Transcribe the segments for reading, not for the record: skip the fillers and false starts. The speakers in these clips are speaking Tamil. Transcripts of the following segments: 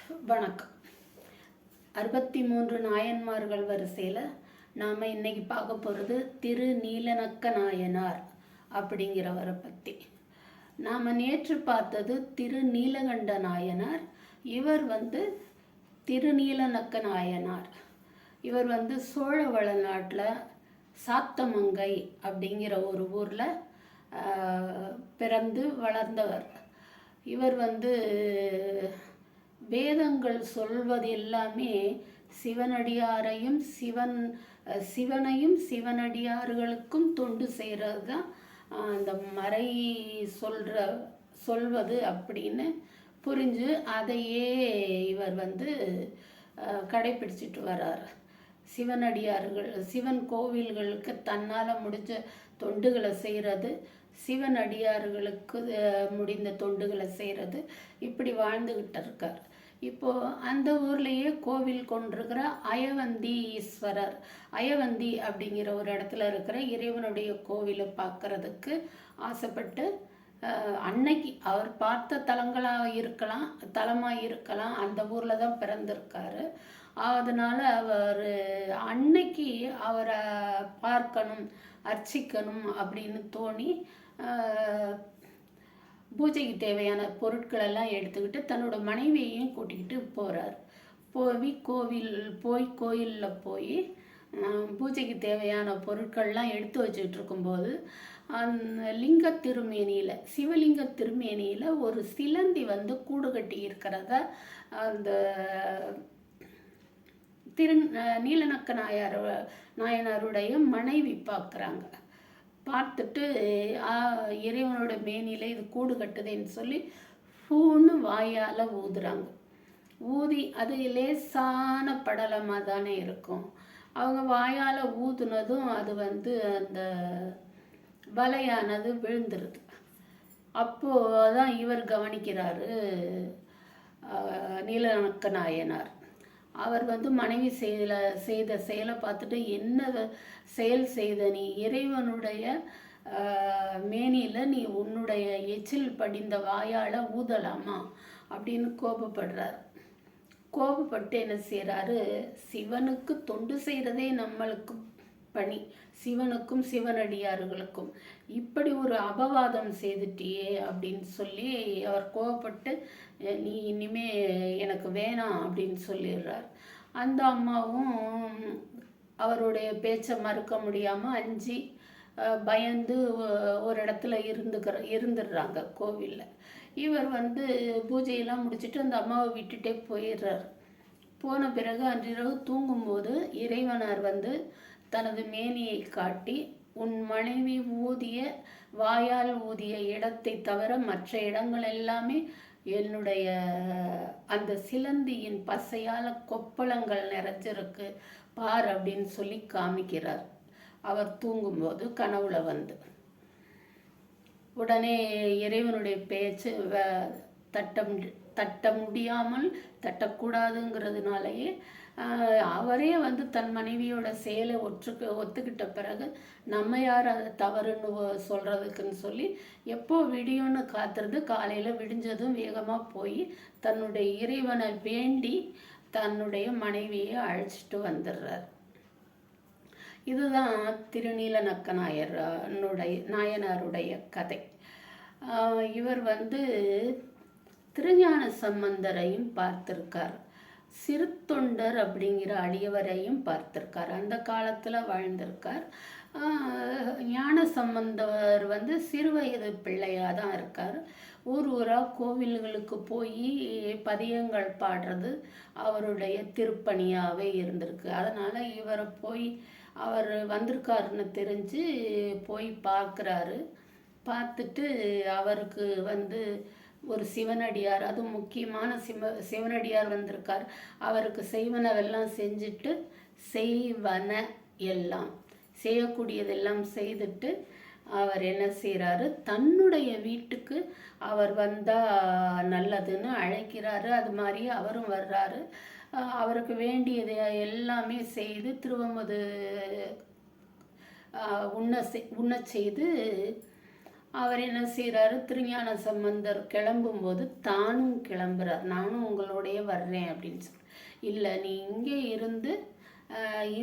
வணக்கம். 63 நாயன்மார்கள் வரிசையில் நாம் இன்னைக்கு பார்க்க போகிறது திரு நீலநக்க நாயனார் அப்படிங்கிறவரை பற்றி. நாம் நேற்று பார்த்தது திரு நீலகண்ட நாயனார். இவர் திருநீலநக்க நாயனார். இவர் சோழவள நாட்டில் சாத்தமங்கை அப்படிங்கிற ஒரு ஊரில் பிறந்து வளர்ந்தவர். இவர் வேதங்கள் சொல்வது எல்லாமே சிவனடியாரையும் சிவனையும் சிவனடியார்களுக்கும் தொண்டு செய்கிறது தான் அந்த மறை சொல்வது அப்படின்னு புரிஞ்சு அதையே இவர் கடைப்பிடிச்சிட்டு வர்றார். சிவன் கோவில்களுக்கு தன்னால் முடிஞ்ச தொண்டுகளை செய்கிறது, சிவனடியார்களுக்கு முடிந்த தொண்டுகளை செய்கிறது, இப்படி வாழ்ந்துக்கிட்டு இருக்கார். இப்போது அந்த ஊர்லேயே கோவில் கொண்டிருக்கிற அயவந்தி ஈஸ்வரர், அயவந்தி அப்படிங்கிற ஒரு இடத்துல இருக்கிற இறைவனுடைய கோவிலை பார்க்கறதுக்கு ஆசைப்பட்டு அன்னைக்கு அவர் பார்த்த தலமாக இருக்கலாம், அந்த ஊரில் தான் பிறந்திருக்காரு. அதனால் அவர் அன்னைக்கு அவரை பார்க்கணும், அர்ச்சிக்கணும் அப்படின்னு தோணி பூஜைக்கு தேவையான பொருட்களெல்லாம் எடுத்துக்கிட்டு தன்னோட மனைவியையும் கூட்டிக்கிட்டு போகிறார். கோயிலில் போய் பூஜைக்கு தேவையான பொருட்கள்லாம் எடுத்து வச்சுக்கிட்டு இருக்கும்போது லிங்க திருமேனியில், சிவலிங்க திருமேனியில் ஒரு சிலந்தி கூடு கட்டி இருக்கிறத அந்த நீலநக்க நாயனாருடைய மனைவி பார்க்குறாங்க. பார்த்துட்டு இறைவனோட மேனியில் இது கூடு கட்டுதுன்னு சொல்லி ஃபூன்னு வாயால் ஊதுறாங்க. ஊதி அது லேசான படலமாக தானே இருக்கும். அவங்க வாயால் ஊதுனதும் அது அந்த வலையானது விழுந்துருது. அப்போது தான் இவர் கவனிக்கிறாரு நீலநக்க நாயனார். அவர் மனைவி செய்த செயலை பார்த்துட்டு, என்ன செயல் செய்த நீ? இறைவனுடைய மேனியில் நீ உன்னுடைய எச்சில் படிந்த வாயால் ஊதலாமா அப்படின்னு கோபப்படுறார். கோபப்பட்டு என்ன செய்கிறாரு, சிவனுக்கு தொண்டு செய்கிறதே நம்மளுக்கு பணி, சிவனுக்கும் சிவனடியார்களுக்கும் இப்படி ஒரு அபவாதம் செய்துட்டியே அப்படின்னு சொல்லி அவர் கோபப்பட்டு, நீ இனிமே எனக்கு வேணாம் அப்படின்னு சொல்லிடுறார். அந்த அம்மாவும் அவருடைய பேச்சை மறுக்க முடியாமல் அஞ்சு பயந்து ஒரு இடத்துல இருந்துடுறாங்க கோவிலில். இவர் பூஜையெல்லாம் முடிச்சுட்டு அந்த அம்மாவை விட்டுட்டே போயிடுறார். போன பிறகு அன்றிரவு தூங்கும்போது இறைவனார் தனது மேனியை காட்டி, உன் மனைவி வாயால் ஊதிய இடத்தை தவிர மற்ற இடங்கள் எல்லாமே என்னுடைய அந்த சிலந்தியின் பசையால் கொப்பளங்கள் நிறைஞ்சிருக்கு பார் அப்படின்னு சொல்லி காமிக்கிறார். அவர் தூங்கும்போது கனவுல உடனே இறைவனுடைய பேச்சு தட்ட முடியாமல் தட்டக்கூடாதுங்கிறதுனாலேயே அவரே தன் மனைவியோட செயலை ஒத்துக்கிட்ட பிறகு நம்ம யார் அதை தவறுன்னு சொல்கிறதுக்குன்னு சொல்லி எப்போ விடியோன்னு காத்துறது, காலையில் விடிஞ்சதும் வேகமாக போய் தன்னுடைய இறைவனை வேண்டி தன்னுடைய மனைவியை அழைச்சிட்டு வந்துடுறார். இதுதான் திருநீலநக்க நாயனாருடைய கதை. இவர் திருஞான சம்பந்தரையும் பார்த்திருக்கார், சிறுத்தொண்டர் அப்படிங்கிற அடியவரையும் பார்த்திருக்கார், அந்த காலத்தில் வாழ்ந்திருக்கார். ஞான சம்பந்தர் சிறுவயது பிள்ளையாக தான் இருக்கார். ஊராக கோவில்களுக்கு போய் பதியங்கள் பாடுறது அவருடைய திருப்பணியாகவே இருந்திருக்கு. அதனால் இவரை அவர் வந்திருக்காருன்னு தெரிஞ்சு போய் பார்க்குறாரு. பார்த்துட்டு அவருக்கு ஒரு சிவனடியார், அதுவும் முக்கியமான சிவனடியார் வந்திருக்கார், அவருக்கு செய்வனவெல்லாம் செஞ்சுட்டு செய்யக்கூடியதெல்லாம் செய்துட்டு அவர் என்ன செய்கிறாரு, தன்னுடைய வீட்டுக்கு அவர் வந்தால் நல்லதுன்னு அழைக்கிறாரு. அது மாதிரி அவரும் வர்றாரு. அவருக்கு வேண்டியதை எல்லாமே செய்து திருவமுது உண்ண செய்து அவர் என்ன செய்கிறாரு, திருஞான சம்பந்தர் கிளம்பும்போது தானும் கிளம்புறார். நானும் உங்களோடைய வர்றேன் அப்படின்னு சொல்லி. இல்லை, நீ இங்கே இருந்து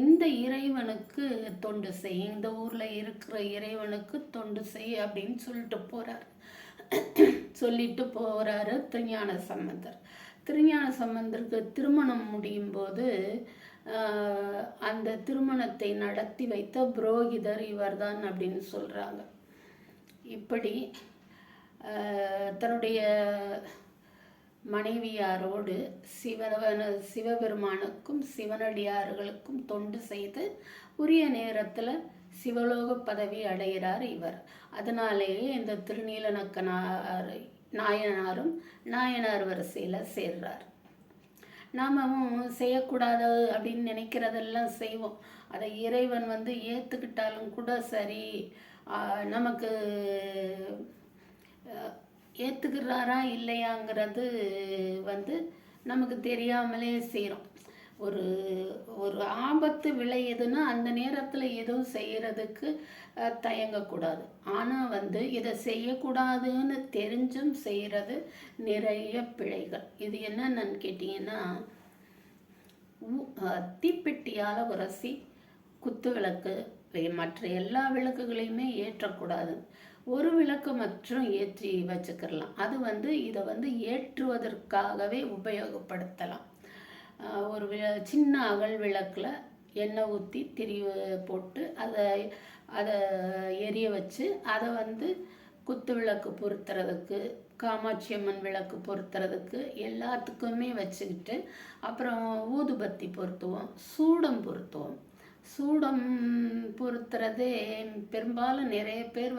இந்த இறைவனுக்கு தொண்டு செய், இந்த ஊரில் இருக்கிற இறைவனுக்கு தொண்டு செய் அப்படின்னு சொல்லிட்டு போகிறாரு திருஞான சம்பந்தர். திருஞான சம்பந்தருக்கு திருமணம் முடியும் போது அந்த திருமணத்தை நடத்தி வைத்த புரோகிதர் இவர்தான் அப்படின்னு சொல்கிறாங்க. இப்படி தன்னுடைய மனைவியாரோடு சிவபெருமானுக்கும் சிவனடியார்களுக்கும் தொண்டு செய்து உரிய நேரத்தில் சிவலோக பதவி அடைகிறார் இவர். அதனாலேயே இந்த திருநீலநக்க நாயனாரும் நாயனார் வரிசையில் சேர்றார். நாமும் செய்யக்கூடாது அப்படின்னு நினைக்கிறதெல்லாம் செய்வோம். அதை இறைவன் ஏற்றுக்கிட்டாலும் கூட சரி, நமக்கு ஏற்றுக்கிறாரா இல்லையாங்கிறது நமக்கு தெரியாமலே செய்கிறோம். ஒரு ஒரு ஆபத்து விளையுதுன்னா அந்த நேரத்தில் எதுவும் செய்கிறதுக்கு தயங்கக்கூடாது. ஆனால் இதை செய்யக்கூடாதுன்னு தெரிஞ்சும் செய்கிறது நிறைய பிழைகள். இது என்னன்னு கேட்டிங்கன்னா, தீப்பெட்டியால் உரசி குத்து விளக்கு மற்ற எல்லா விளக்குகளையுமே ஏற்றக்கூடாது. ஒரு விளக்கு மற்றும் ஏற்றி வச்சுக்கிறலாம். அது இதை ஏற்றுவதற்காகவே உபயோகப்படுத்தலாம். ஒரு சின்ன அகல் விளக்கில் எண்ணெய் ஊற்றி திரி போட்டு அதை எரிய வச்சு அதை குத்து விளக்கு பொருத்துறதுக்கு, காமாட்சி அம்மன் விளக்கு பொருத்துறதுக்கு எல்லாத்துக்குமே வச்சுக்கிட்டு அப்புறம் ஊதுபத்தி பொருத்துவோம், சூடம் பொருத்துவோம். சூடம் பொருத்துறதே பெரும்பாலும் நிறைய பேர்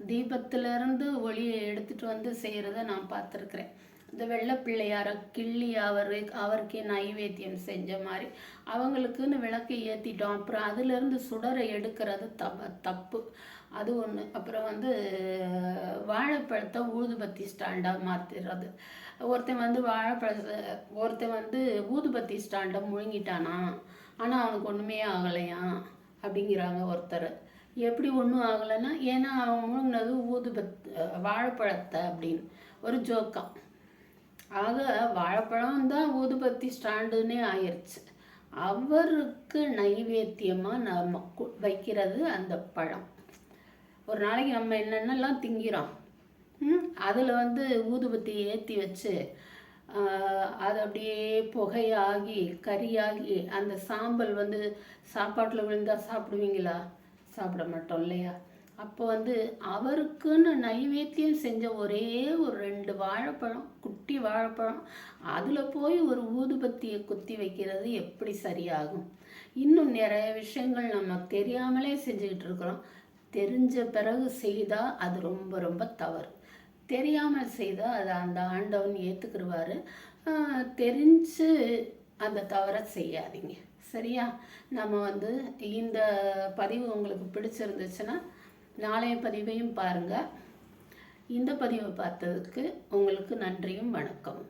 தீபத்திலேருந்து ஒளியை எடுத்துகிட்டு செய்கிறத நான் பார்த்துருக்குறேன். இந்த வெள்ளைப்பிள்ளையாரை கிள்ளி அவருக்கே நைவேத்தியம் செஞ்ச மாதிரி அவங்களுக்குன்னு விளக்கை ஏற்றிட்டோம். அப்புறம் அதுலேருந்து சுடரை எடுக்கிறது தப்பு. அது ஒன்று. அப்புறம் வாழைப்பழத்தை ஊதுபத்தி ஸ்டாண்டாக மாற்றிடுறது. ஒருத்தன் ஊதுபத்தி ஸ்டாண்டை முழுங்கிட்டானா, ஆனால் அவனுக்கு ஒன்றுமே ஆகலையா அப்படிங்கிறாங்க ஒருத்தர். எப்படி ஒன்றும் ஆகலைன்னா, ஏன்னா அவன் முழுங்கினது வாழைப்பழத்தை அப்படின்னு ஒரு ஜோக்கம். ஆக வாழைப்பழம் தான் ஊதுபத்தி ஸ்டாண்டுன்னே ஆயிடுச்சு. அவருக்கு நைவேத்தியமாக நம்ம வைக்கிறது அந்த பழம். ஒரு நாளைக்கு நம்ம என்னென்னலாம் திங்கிறோம், அதில் ஊதுபத்தி ஏற்றி வச்சு அது அப்படியே புகையாகி கறியாகி அந்த சாம்பல் சாப்பாட்டில் விழுந்தால் சாப்பிடுவீங்களா? சாப்பிட மாட்டோம் இல்லையா? அப்போ அவருக்குன்னு நைவேத்தியம் செஞ்ச ஒரே ஒரு 2 வாழைப்பழம், குட்டி வாழைப்பழம், அதில் போய் ஒரு ஊதுபத்தியை குத்தி வைக்கிறது எப்படி சரியாகும்? இன்னும் நிறைய விஷயங்கள் நம்ம தெரியாமலே செஞ்சுக்கிட்டு இருக்கிறோம். தெரிஞ்ச பிறகு செய்தால் அது ரொம்ப ரொம்ப தவறு. தெரியாமல் செய்தால் அது அந்த ஆண்டவன் ஏற்றுக்கிடுவார். தெரிஞ்சு அந்த தவறை செய்யாதீங்க, சரியா? நம்ம இந்த பதிவு உங்களுக்கு பிடிச்சிருந்துச்சுன்னா நாளைய பதிவையும் பாருங்கள். இந்த பதிவை பார்த்ததுக்கு உங்களுக்கு நன்றியும் வணக்கம்.